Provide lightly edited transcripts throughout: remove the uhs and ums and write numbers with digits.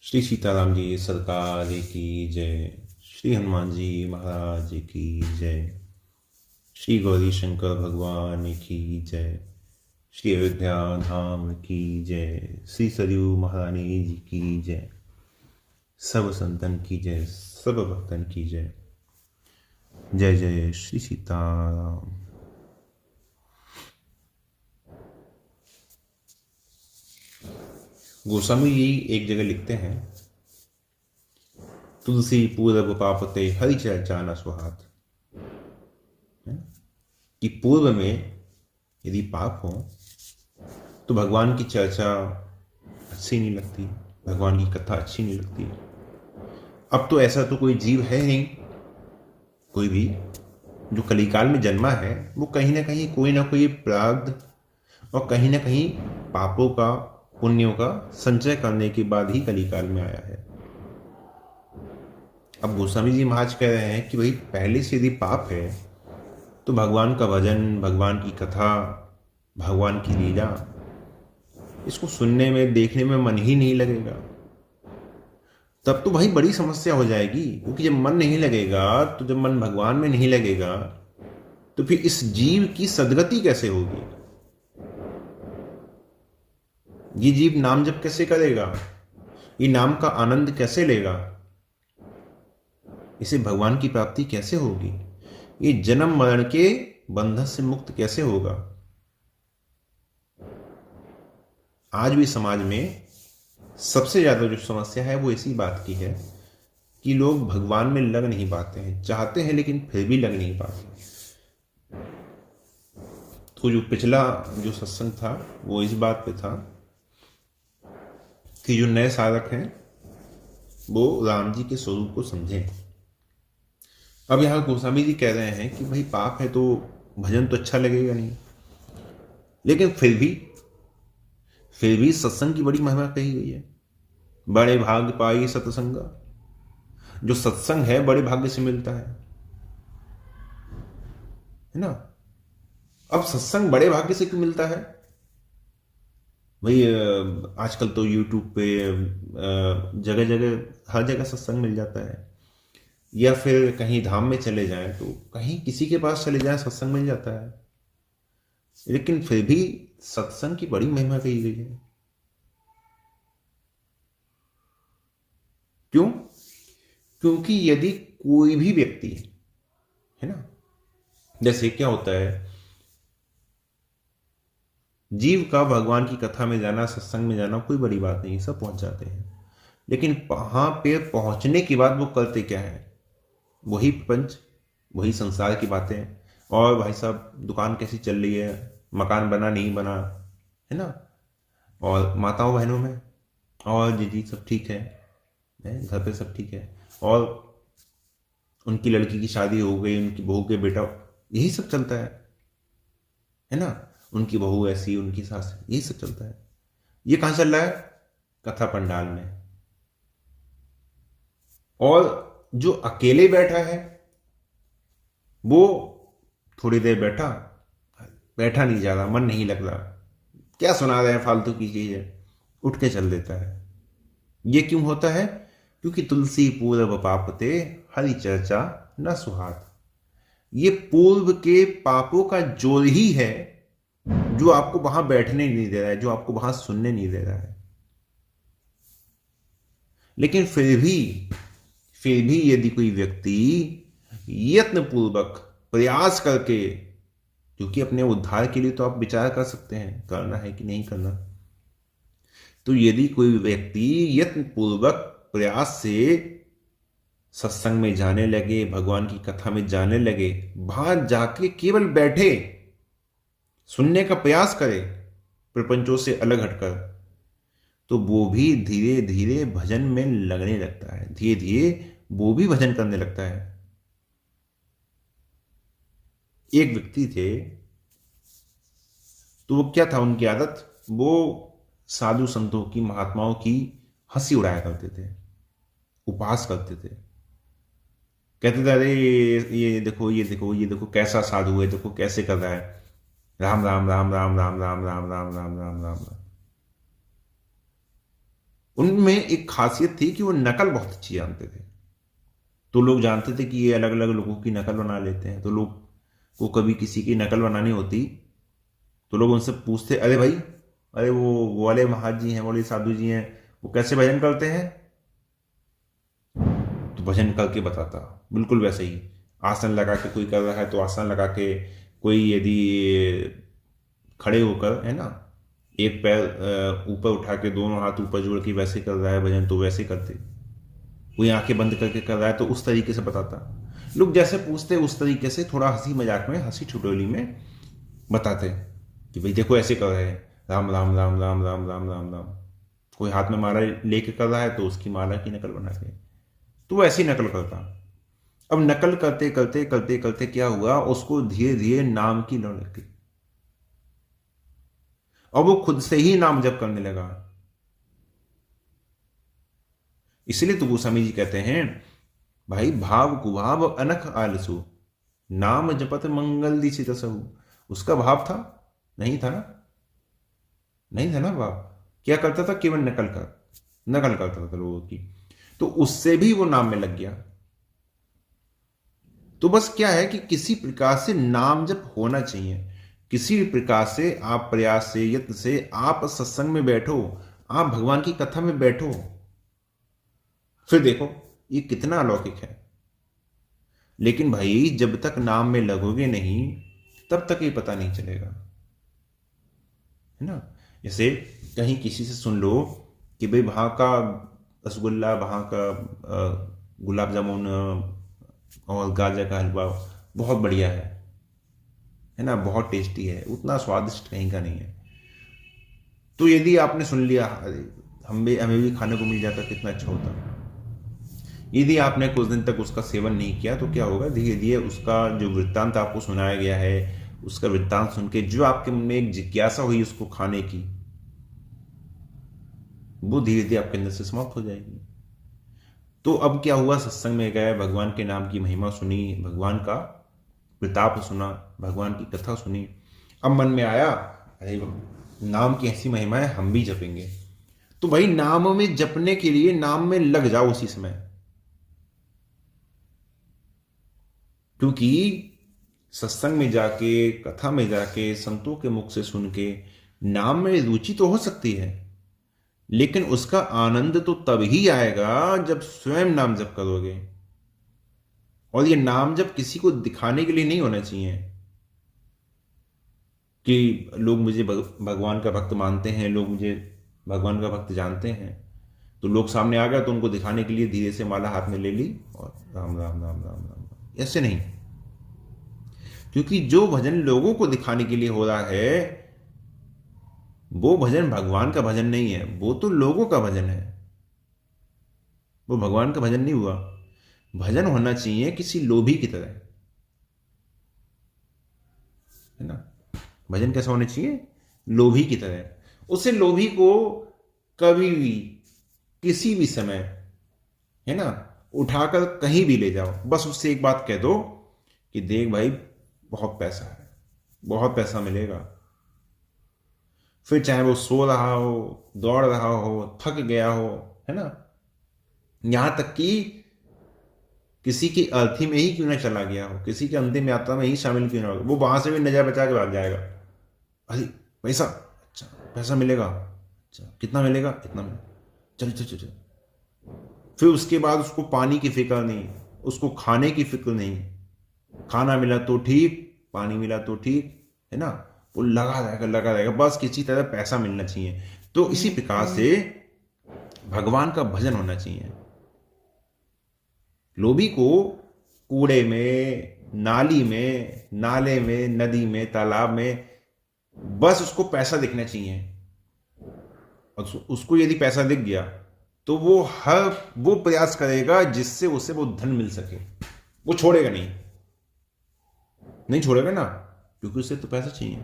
श्री सीताराम जी सरकार की जय। श्री हनुमान जी महाराज की जय। श्री गौरी शंकर भगवान की जय। श्री अयोध्या धाम की जय। श्री सरयू महारानी जी की जय। सब संतन की जय, सब भक्तन की जय। जय जय श्री सीताराम। गोस्वामी जी एक जगह लिखते हैं, तुलसी पूर्व पापते हरि चर्चा न सुहात। कि पूर्व में यदि पाप हो तो भगवान की चर्चा अच्छी नहीं लगती, भगवान की कथा अच्छी नहीं लगती। अब तो ऐसा तो कोई जीव है नहीं, कोई भी जो कलिकाल में जन्मा है वो कहीं ना कहीं कोई ना कोई प्रारब्ध और कहीं ना कहीं पापों का, पुण्यों का संचय करने के बाद ही कलिकाल में आया है। अब गोस्वामी जी महाराज कह रहे हैं कि भाई पहले से यदि पाप है तो भगवान का भजन, भगवान की कथा, भगवान की लीला, इसको सुनने में, देखने में मन ही नहीं लगेगा। तब तो भाई बड़ी समस्या हो जाएगी, क्योंकि जब मन नहीं लगेगा, तो जब मन भगवान में नहीं लगेगा तो फिर इस जीव की सदगति कैसे होगी? ये जीव नाम जप कैसे करेगा? ये नाम का आनंद कैसे लेगा? इसे भगवान की प्राप्ति कैसे होगी? ये जन्म मरण के बंधन से मुक्त कैसे होगा? आज भी समाज में सबसे ज्यादा जो समस्या है वो इसी बात की है कि लोग भगवान में लग नहीं पाते हैं, चाहते हैं लेकिन फिर भी लग नहीं पाते। तो जो पिछला जो सत्संग था वो इस बात पे था कि जो नए साधक हैं वो राम जी के स्वरूप को समझें। अब यहाँ गोस्वामी जी कह रहे हैं कि भाई पाप है तो भजन तो अच्छा लगेगा नहीं, लेकिन फिर भी सत्संग की बड़ी महिमा कही गई है। बड़े भाग पाई सत्संग, जो सत्संग है बड़े भाग्य से मिलता है ना। अब सत्संग बड़े भाग्य से क्यों मिलता है भाई? आजकल तो यूट्यूब पे जगह जगह हर जगह सत्संग मिल जाता है, या फिर कहीं धाम में चले जाएं तो कहीं किसी के पास चले जाएं सत्संग मिल जाता है। लेकिन फिर भी सत्संग की बड़ी महिमा कही गई है। क्यों? क्योंकि यदि कोई भी व्यक्ति है ना, जैसे क्या होता है, जीव का भगवान की कथा में जाना, सत्संग में जाना कोई बड़ी बात नहीं, सब पहुंच जाते हैं। लेकिन वहां पे पहुंचने के बाद वो करते क्या है? वही प्रपंच, वही संसार की बातें। और भाई साहब दुकान कैसी चल रही है, मकान बना नहीं बना, है ना, और माताओं बहनों में, और जी जी सब ठीक है, घर पे सब ठीक है, और उनकी लड़की की शादी हो गई, उनकी बहू के बेटा, यही सब चलता है ना। उनकी बहू ऐसी, उनकी सास, यही सब चलता है। ये कहां चल रहा है? कथा पंडाल में। और जो अकेले बैठा है वो थोड़ी देर बैठा, बैठा नहीं जा रहा, मन नहीं लग रहा, क्या सुना रहे हैं फालतू की चीज है, उठ के चल देता है। ये क्यों होता है? क्योंकि तुलसी पूर्व पापते हरि चर्चा न सुहात। ये पूर्व के पापों का जोर ही है जो आपको वहां बैठने नहीं दे रहा है, जो आपको वहां सुनने नहीं दे रहा है। लेकिन फिर भी यदि कोई व्यक्ति यत्न पूर्वक प्रयास करके, क्योंकि अपने उद्धार के लिए तो आप विचार कर सकते हैं करना है कि नहीं करना, तो यदि कोई व्यक्ति यत्न पूर्वक प्रयास से सत्संग में जाने लगे, भगवान की कथा में जाने लगे, बाहर जाके केवल बैठे सुनने का प्रयास करे प्रपंचों से अलग हटकर, तो वो भी धीरे धीरे भजन में लगने लगता है, धीरे धीरे वो भी भजन करने लगता है। एक व्यक्ति थे, तो वो क्या था उनकी आदत, वो साधु संतों की, महात्माओं की हंसी उड़ाया करते थे, उपहास करते थे। कहते थे अरे ये देखो, ये देखो, ये देखो कैसा साधु है, देखो कैसे कर रहा है, राम राम राम राम राम राम राम राम राम राम राम राम। उनमें एक खासियत थी कि वो नकल बहुत अच्छी जानते थे। तो लोग जानते थे कि ये अलग अलग लोगों की नकल बना लेते हैं, तो लोग को कभी किसी की नकल बनानी होती तो लोग उनसे पूछते, अरे भाई, अरे वो वाले महाज जी हैं, वो वाले साधु जी हैं, वो कैसे भजन करते हैं? तो भजन करके बताता, बिल्कुल वैसे ही। आसन लगा के कोई कर रहा है तो आसन लगा के, कोई यदि खड़े होकर, है ना, एक पैर ऊपर उठा के दोनों हाथ ऊपर जोड़ के वैसे कर रहा है भजन, तो वैसे करते। कोई आंखें बंद करके कर रहा है तो उस तरीके से बताता। लोग जैसे पूछते उस तरीके से, थोड़ा हंसी मजाक में, हंसी ठिठोली में बताते कि भाई देखो ऐसे कर रहे हैं, राम राम राम राम राम राम राम राम। कोई हाथ में माला लेके कर रहा है तो उसकी माला की नकल बना के, तो वो ऐसी नकल करता। अब नकल करते करते करते करते क्या हुआ, उसको धीरे धीरे नाम की लौ लग गई और वो खुद से ही नाम जप करने लगा। इसलिए तो गोस्वामी जी कहते हैं, भाई भाव कुभाव अनख आलसु, नाम जपत मंगल दिशित सहु। उसका भाव था? नहीं था ना, नहीं था ना भाव। क्या करता था? केवल नकल करता था लोगों की, तो उससे भी वो नाम में लग गया। तो बस क्या है कि किसी प्रकार से नाम जप होना चाहिए, किसी भी प्रकार से आप प्रयास से, यत्न से आप सत्संग में बैठो, आप भगवान की कथा में बैठो, फिर देखो ये कितना अलौकिक है। लेकिन भाई जब तक नाम में लगोगे नहीं तब तक ये पता नहीं चलेगा, है ना। जैसे कहीं किसी से सुन लो कि भाई वहां का रसगुल्ला, वहां का गुलाब जामुन और गाजर का हलवा बहुत बढ़िया है ना, बहुत टेस्टी है, उतना स्वादिष्ट कहीं का नहीं है। तो यदि आपने सुन लिया, अरे हमें भी खाने को मिल जाता कितना अच्छा होता। यदि आपने कुछ दिन तक उसका सेवन नहीं किया तो क्या होगा, धीरे धीरे उसका जो वृत्तांत आपको सुनाया गया है, उसका वृत्तांत सुन के जो आपके मन में एक जिज्ञासा हुई उसको खाने की, वो धीरे धीरे आपके अंदर से समाप्त हो जाएगी। तो अब क्या हुआ, सत्संग में गए, भगवान के नाम की महिमा सुनी, भगवान का प्रताप सुना, भगवान की कथा सुनी। अब मन में आया, अरे नाम की ऐसी महिमा है, हम भी जपेंगे। तो भाई नाम में जपने के लिए नाम में लग जाओ उसी समय, क्योंकि सत्संग में जाके, कथा में जाके, संतों के मुख से सुन के नाम में रुचि तो हो सकती है, लेकिन उसका आनंद तो तब ही आएगा जब स्वयं नाम जप करोगे। और ये नाम जप किसी को दिखाने के लिए नहीं होना चाहिए कि लोग मुझे भगवान का भक्त मानते हैं, लोग मुझे भगवान का भक्त जानते हैं, तो लोग सामने आ गए तो उनको दिखाने के लिए धीरे से माला हाथ में ले ली और राम राम राम राम राम राम, ऐसे नहीं। क्योंकि जो भजन लोगों को दिखाने के लिए हो रहा है वो भजन भगवान का भजन नहीं है, वो तो लोगों का भजन है, वो भगवान का भजन नहीं हुआ। भजन होना चाहिए किसी लोभी की तरह, है ना। भजन कैसा होना चाहिए? लोभी की तरह। उसे लोभी को कभी भी, किसी भी समय, है ना, उठाकर कहीं भी ले जाओ, बस उससे एक बात कह दो कि देख भाई बहुत पैसा है, बहुत पैसा मिलेगा। फिर चाहे वो सो रहा हो, दौड़ रहा हो, थक गया हो, है ना, यहां तक कि किसी की अर्थी में ही क्यों ना चला गया हो, किसी की अंतिम यात्रा में ही शामिल क्यों ना हो, वो वहां से भी नजर बचा के भाग जाएगा। अरे पैसा, अच्छा पैसा मिलेगा, अच्छा कितना मिलेगा, इतना मिलेगा, चल चल चल चल। फिर उसके बाद उसको पानी की फिक्र नहीं, उसको खाने की फिक्र नहीं, खाना मिला तो ठीक, पानी मिला तो ठीक, है ना, वो लगा रहेगा, बस किसी तरह पैसा मिलना चाहिए। तो इसी प्रकार से भगवान का भजन होना चाहिए। लोभी को कूड़े में, नाली में, नाले में, नदी में, तालाब में, बस उसको पैसा दिखना चाहिए। और उसको यदि पैसा दिख गया तो वो प्रयास करेगा जिससे उसे वो धन मिल सके, वो छोड़ेगा नहीं, नहीं छोड़ेगा ना, क्योंकि उसे तो पैसा चाहिए।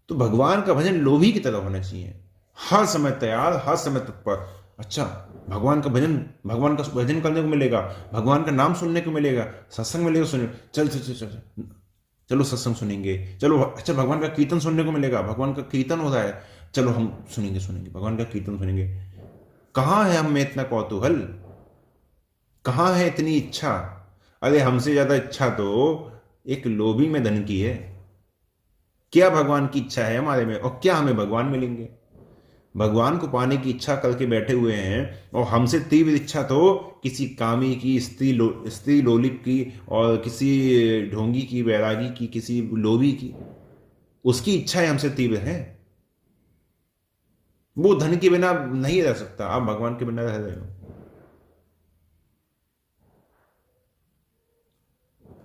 तो भगवान का भजन लोभी की तरह होना चाहिए, हर समय तैयार, हर समय तत्पर। अच्छा भगवान का भजन करने को मिलेगा, भगवान का नाम सुनने को मिलेगा, सत्संग मिलेगा, सुने, चल चल चल चल चलो सत्संग सुनेंगे, चलो अच्छा भगवान का कीर्तन सुनने को मिलेगा, भगवान का कीर्तन हो रहा है, चलो हम सुनेंगे भगवान का कीर्तन सुनेंगे। कहां है हम में इतना कौतूहल, कहां है इतनी इच्छा? अरे हमसे ज्यादा इच्छा तो एक लोभी में धन की है। क्या भगवान की इच्छा है हमारे में, और क्या हमें भगवान मिलेंगे? भगवान को पाने की इच्छा करके बैठे हुए हैं, और हमसे तीव्र इच्छा तो किसी कामी की, स्त्री लोलिप की, और किसी ढोंगी की, वैरागी की, किसी लोभी की, उसकी इच्छाएं हमसे तीव्र हैं। वो धन के बिना नहीं रह सकता, आप भगवान के बिना रह रहे हो।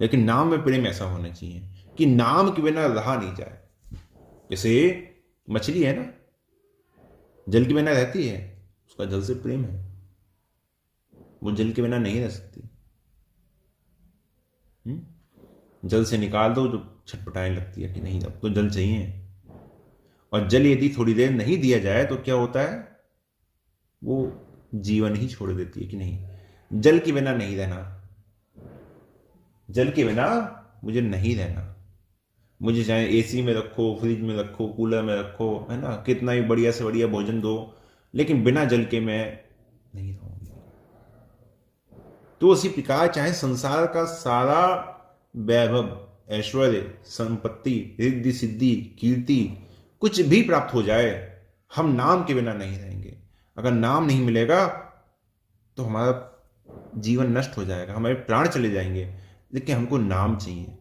लेकिन नाम में प्रेम ऐसा होना चाहिए कि नाम के बिना रहा नहीं जाए। जैसे मछली है ना, जल के बिना रहती है, उसका जल से प्रेम है, वो जल के बिना नहीं रह सकती। जल से निकाल दो तो छटपटाने लगती है कि नहीं अब तो जल चाहिए। और जल यदि थोड़ी देर नहीं दिया जाए तो क्या होता है, वो जीवन ही छोड़ देती है कि नहीं, जल के बिना नहीं रहना, जल के बिना मुझे नहीं रहना। मुझे चाहे एसी में रखो, फ्रिज में रखो, कूलर में रखो, है ना, कितना भी बढ़िया से बढ़िया भोजन दो, लेकिन बिना जल के मैं नहीं रहूंगी। तो उसी प्रकार चाहे संसार का सारा वैभव, ऐश्वर्य, संपत्ति, रिद्धि सिद्धि, कीर्ति कुछ भी प्राप्त हो जाए, हम नाम के बिना नहीं रहेंगे। अगर नाम नहीं मिलेगा तो हमारा जीवन नष्ट हो जाएगा, हमारे प्राण चले जाएंगे। लेकिन हमको नाम चाहिए,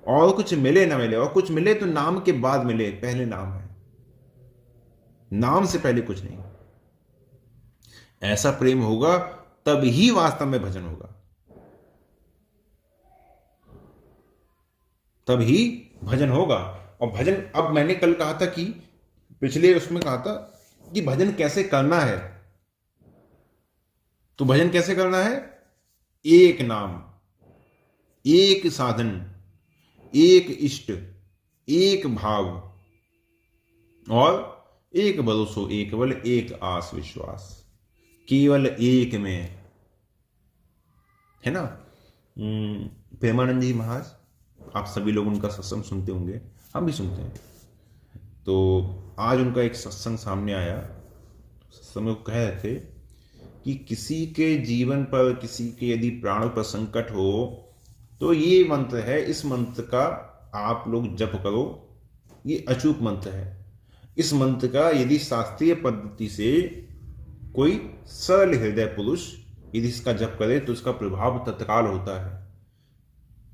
और कुछ मिले ना मिले, और कुछ मिले तो नाम के बाद मिले, पहले नाम है, नाम से पहले कुछ नहीं। ऐसा प्रेम होगा तब ही वास्तव में भजन होगा, तब ही भजन होगा। और भजन, अब मैंने कल कहा था कि पिछले उसमें कहा था कि भजन कैसे करना है। तो भजन कैसे करना है? एक नाम, एक साधन, एक इष्ट, एक भाव, और एक भरोसो, एक बल, एक आस विश्वास, केवल एक में, है ना। प्रेमानंद जी महाराज, आप सभी लोग उनका सत्संग सुनते होंगे, हम भी सुनते हैं। तो आज उनका एक सत्संग सामने आया, सत्संग में वो कह रहे थे कि किसी के जीवन पर, किसी के यदि प्राणों पर संकट हो तो ये मंत्र है, इस मंत्र का आप लोग जप करो, ये अचूक मंत्र है। इस मंत्र का यदि शास्त्रीय पद्धति से कोई सरल हृदय पुरुष यदि इसका जप करे तो इसका प्रभाव तत्काल होता है,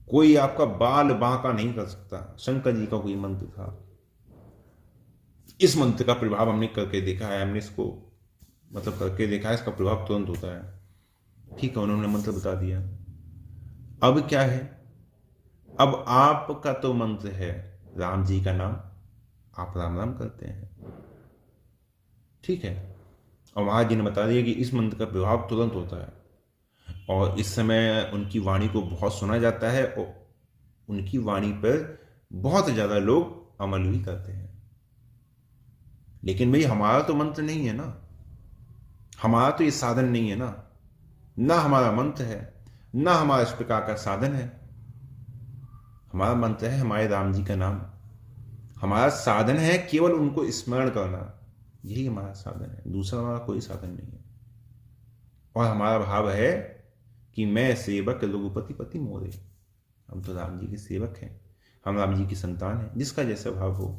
कोई आपका बाल बांका नहीं कर सकता। शंकर जी का कोई मंत्र था, इस मंत्र का प्रभाव हमने करके देखा है, हमने इसको मतलब करके देखा है, इसका प्रभाव तुरंत होता है। ठीक है, उन्होंने मंत्र बता दिया। अब क्या है, अब आपका तो मंत्र है राम जी का नाम, आप राम राम करते हैं, ठीक है। और महाराज जी ने बता दिया कि इस मंत्र का प्रभाव तुरंत होता है, और इस समय उनकी वाणी को बहुत सुना जाता है, और उनकी वाणी पर बहुत ज़्यादा लोग अमल भी करते हैं। लेकिन भाई हमारा तो मंत्र नहीं है ना, हमारा तो ये साधन नहीं है ना हमारा मंत्र है, ना हमारा इस प्रकार का साधन है। हमारा मंत्र है हमारे राम जी का नाम, हमारा साधन है केवल उनको स्मरण करना, यही हमारा साधन है, दूसरा हमारा कोई साधन नहीं है। और हमारा भाव है कि मैं सेवक रघुपति पति मोरे, हम तो राम जी के सेवक हैं, हम राम जी की संतान हैं, जिसका जैसा भाव हो।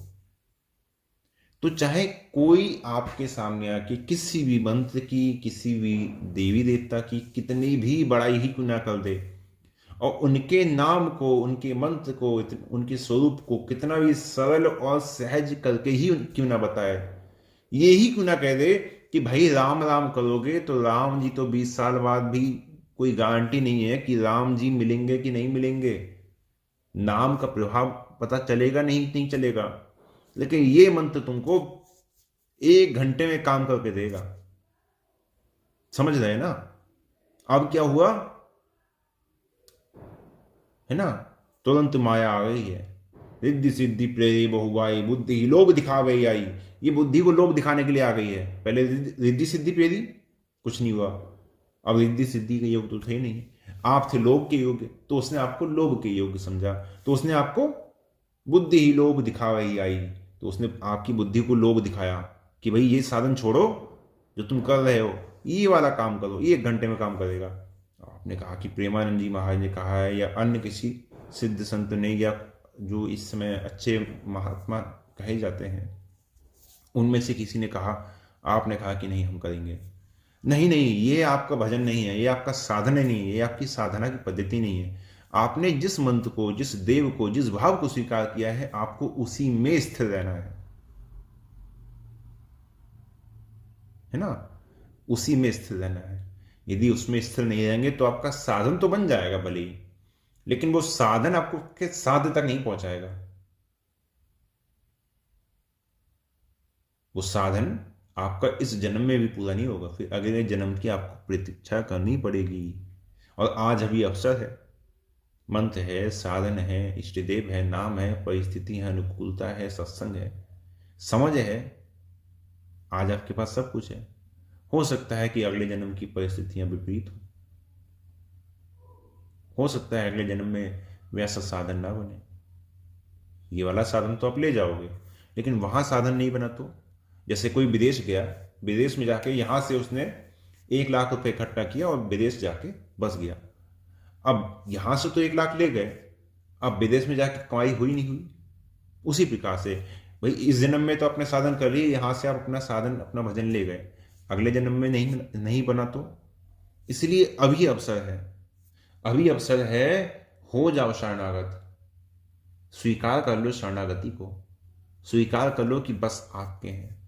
तो चाहे कोई आपके सामने आके किसी भी मंत्र की, किसी भी देवी देवता की कितनी भी बड़ाई ही क्यों ना कर दे, और उनके नाम को, उनके मंत्र को, उनके स्वरूप को कितना भी सरल और सहज करके ही क्यों ना बताए, ये ही क्यों ना कह दे कि भाई राम राम करोगे तो राम जी तो 20 साल बाद भी कोई गारंटी नहीं है कि राम जी मिलेंगे कि नहीं मिलेंगे, नाम का प्रभाव पता चलेगा नहीं चलेगा। लेकिन ये मंत्र तुमको 1 घंटे में काम करके देगा, समझ रहे ना। अब क्या हुआ है ना, तुरंत माया आ गई है, रिद्धि सिद्धि प्रेरी बहुआई, बुद्धि ही लोभ दिखावे आई। ये बुद्धि को लोभ दिखाने के लिए आ गई है। पहले रिद्धि सिद्धि प्रेरी कुछ नहीं हुआ, अब रिद्धि सिद्धि के योग तो थे नहीं, आप थे लोभ के योग, तो उसने आपको लोभ के योग समझा, तो उसने आपको बुद्धि ही लोभ दिखावे ही आई, तो उसने आपकी बुद्धि को लोभ दिखाया कि भाई ये साधन छोड़ो जो तुम कर रहे हो ये वाला काम करो, ये 1 घंटे में काम करेगा। आपने कहा कि प्रेमानंद जी महाराज ने कहा है, या अन्य किसी सिद्ध संत ने, या जो इस समय अच्छे महात्मा कहे जाते हैं उनमें से किसी ने कहा, आपने कहा कि नहीं हम करेंगे। नहीं नहीं, ये आपका भजन नहीं है, ये आपका साधना नहीं है, ये आपकी साधना की पद्धति नहीं है। आपने जिस मंत्र को, जिस देव को, जिस भाव को स्वीकार किया है, आपको उसी में स्थिर रहना है ना, उसी में स्थिर रहना है। यदि उसमें स्थिर नहीं रहेंगे तो आपका साधन तो बन जाएगा भले ही, लेकिन वो साधन आपको के साध्य तक नहीं पहुंचाएगा। वो साधन आपका इस जन्म में भी पूरा नहीं होगा, फिर अगले जन्म की आपको प्रतीक्षा करनी पड़ेगी। और आज अभी अवसर है, मंत्र है, साधन है, इष्टदेव है, नाम है, परिस्थिति है, अनुकूलता है, सत्संग है, समझ है। आज आपके पास सब कुछ है। हो सकता है कि अगले जन्म की परिस्थितियां विपरीत हो सकता है अगले जन्म में वैसा साधन ना बने। ये वाला साधन तो आप ले जाओगे, लेकिन वहां साधन नहीं बना तो, जैसे कोई विदेश गया, विदेश में जाके यहां से उसने 1 लाख रुपए इकट्ठा किया और विदेश जाके बस गया। अब यहां से तो 1 लाख ले गए, अब विदेश में जाके कमाई हुई नहीं हुई। उसी प्रकार से भाई इस जन्म में तो अपने साधन कर लिए, यहां से आप अपना साधन, अपना भजन ले गए, अगले जन्म में नहीं बना तो। इसलिए अभी अवसर है, अभी अवसर है, हो जाओ शरणागत। स्वीकार कर लो शरणागति को, स्वीकार कर लो कि बस आपके हैं।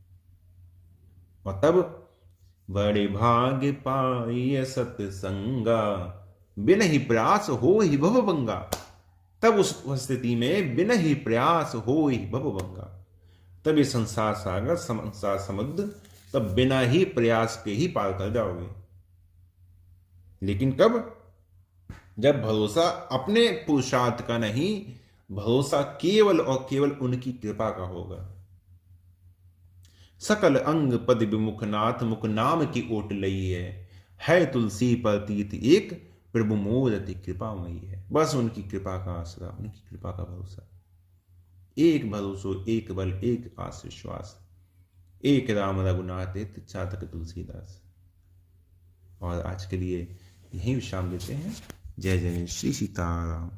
और तब बड़े भाग्य पाइय सत्संगा, बिन ही प्रयास हो ही भव भंगा। तब उस स्थिति में बिन ही प्रयास हो ही भव भंगा, तब ये संसार सागर, संसार समुद्र, तब बिना ही प्रयास के ही पार कर जाओगे। लेकिन कब? जब भरोसा अपने पुरुषार्थ का नहीं, भरोसा केवल और केवल उनकी कृपा का होगा। सकल अंग पद विमुख नाथ, मुख नाम की ओट लई है तुलसी पर तीत एक, प्रभु मोर अति कृपामयी है। बस उनकी कृपा का आसरा, उनकी कृपा का भरोसा। एक भरोसो, एक बल, एक आस विश्वास, एक राम रघुनाथ इच्छा तक तुलसीदास। और आज के लिए यही विश्राम देते हैं। जय जय श्री सीताराम।